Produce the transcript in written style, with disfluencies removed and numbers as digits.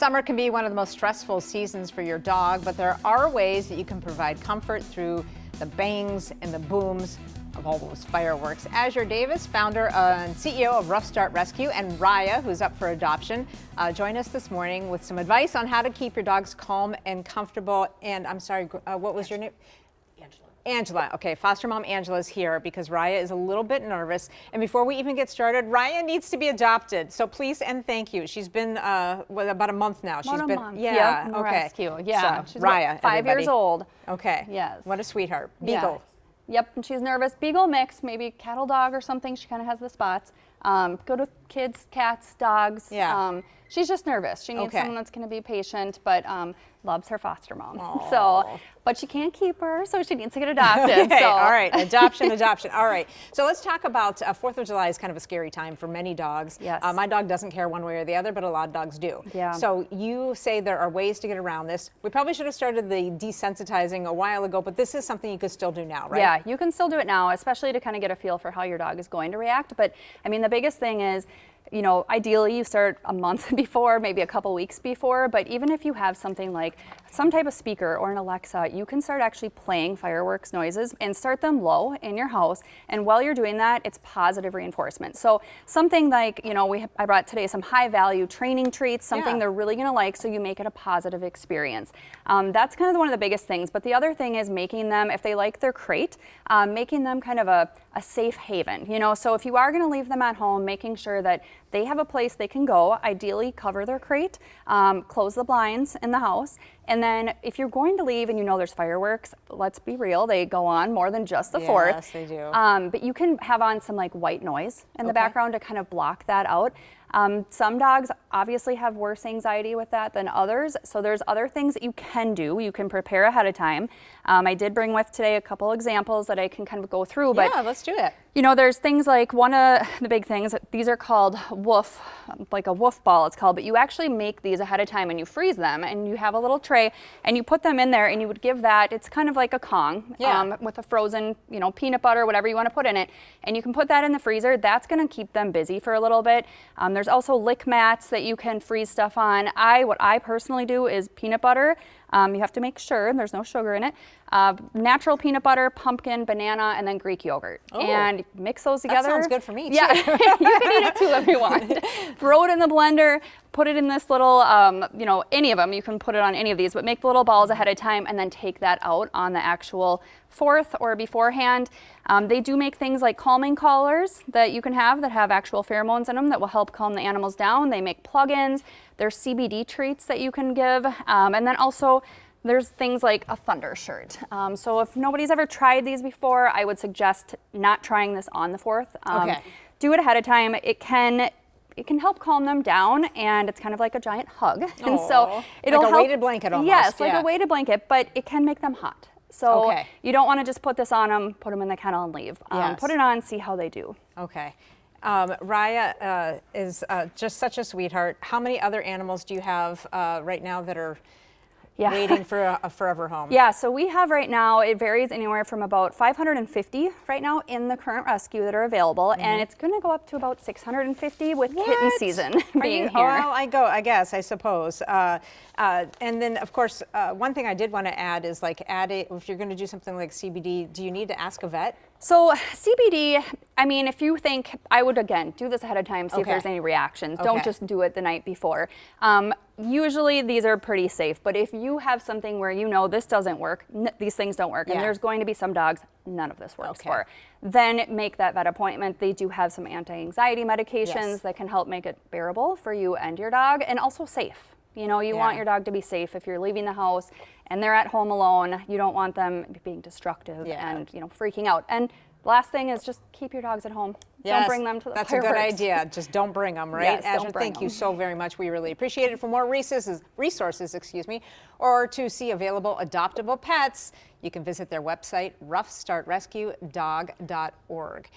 Summer can be one of the most stressful seasons for your dog, but there are ways that you can provide comfort through the bangs and the booms of all those fireworks. Azure Davis, founder and CEO of Ruff Start Rescue, and Raya, who's up for adoption, join us this morning with some advice on how to keep your dogs calm and comfortable. And I'm sorry, what was your name? Angela. Okay, foster mom Angela's here because Raya is a little bit nervous. And before we even get started, Raya needs to be adopted. So please and thank you. She's been about a month now. About She's a been month. Yeah. Yep, Okay. Rescue. Yeah. So, She's Raya, 5 everybody. years old. Okay. Yes. What a sweetheart. Beagle. Yeah. Yep. And she's nervous. Beagle mix, maybe cattle dog or something. She kind of has the spots. Go to kids, cats, dogs. Yeah. She's just nervous. She needs someone that's going to be patient, but loves her foster mom. Aww. So, but she can't keep her, so she needs to get adopted. Okay, so. all right, adoption. All right, so let's talk about 4th of July is kind of a scary time for many dogs. Yes. My dog doesn't care one way or the other, but a lot of dogs do. Yeah. So you say there are ways to get around this. We probably should have started the desensitizing a while ago, but this is something you could still do now, right? Yeah, you can still do it now, especially to kind of get a feel for how your dog is going to react. But I mean, the biggest thing is, you know, ideally you start a month before, maybe a couple weeks before, but even if you have something like some type of speaker or an Alexa, you can start actually playing fireworks noises and start them low in your house. And while you're doing that, it's positive reinforcement. So something like, you know, I brought today some high value training treats, something they're really gonna like, so you make it a positive experience. That's kind of one of the biggest things. But the other thing is making them, if they like their crate, making them kind of a safe haven, you know, so if you are gonna leave them at home, making sure that they have a place they can go, ideally cover their crate, close the blinds in the house, and then if you're going to leave and you know there's fireworks, let's be real, they go on more than just the 4th. Yes, they do. But you can have on some like white noise in the background to kind of block that out. Some dogs obviously have worse anxiety with that than others, so there's other things that you can do. You can prepare ahead of time. I did bring with today a couple examples that I can kind of go through. But yeah, let's do it. You know, there's things like one of the big things, these are called woof, like a woof ball it's called, but you actually make these ahead of time and you freeze them and you have a little tray and you put them in there and you would give that, it's kind of like a Kong with a frozen, you know, peanut butter, whatever you want to put in it. And you can put that in the freezer. That's going to keep them busy for a little bit. There's also lick mats that you can freeze stuff on. What I personally do is peanut butter. You have to make sure there's no sugar in it. Natural peanut butter, pumpkin, banana, and then Greek yogurt. And mix those together. That sounds good for me, too. Yeah, you can eat it too if you want. Throw it in the blender, put it in this little, you know, any of them. You can put it on any of these, but make the little balls ahead of time and then take that out on the actual 4th or beforehand. They do make things like calming collars that you can have that have actual pheromones in them that will help calm the animals down. They make plug-ins. There's CBD treats that you can give. And then also, there's things like a thunder shirt. So if nobody's ever tried these before, I would suggest not trying this on the 4th. Do it ahead of time. It can help calm them down, and it's kind of like a giant hug. And so it'll like a help, weighted blanket almost. Yes, like a weighted blanket, but it can make them hot. So you don't want to just put this on them, put them in the kennel and leave. Put it on, see how they do. Okay. Raya is just such a sweetheart. How many other animals do you have right now that are waiting for a forever home? Yeah, so we have right now, it varies anywhere from about 550 right now in the current rescue that are available, and it's going to go up to about 650 with kitten season being here. Well, I guess, I suppose. And then, of course, one thing I did want to add is like if you're going to do something like CBD, do you need to ask a vet? So CBD, I mean, if you think, I would again do this ahead of time, see if there's any reactions. Don't just do it the night before. Usually these are pretty safe, but if you have something where you know this doesn't work, these things don't work, and there's going to be some dogs none of this works for, then make that vet appointment. They do have some anti-anxiety medications that can help make it bearable for you and your dog, and also safe. You know, you want your dog to be safe if you're leaving the house and they're at home alone. You don't want them being destructive and, you know, freaking out. And last thing is just keep your dogs at home. Don't bring them to the That's fireworks. a good idea. Just don't bring them, right? Yes, Azure, don't bring thank you them. so very much. We really appreciate it. For more resources, or to see available adoptable pets, you can visit their website, ruffstartrescuedog.org.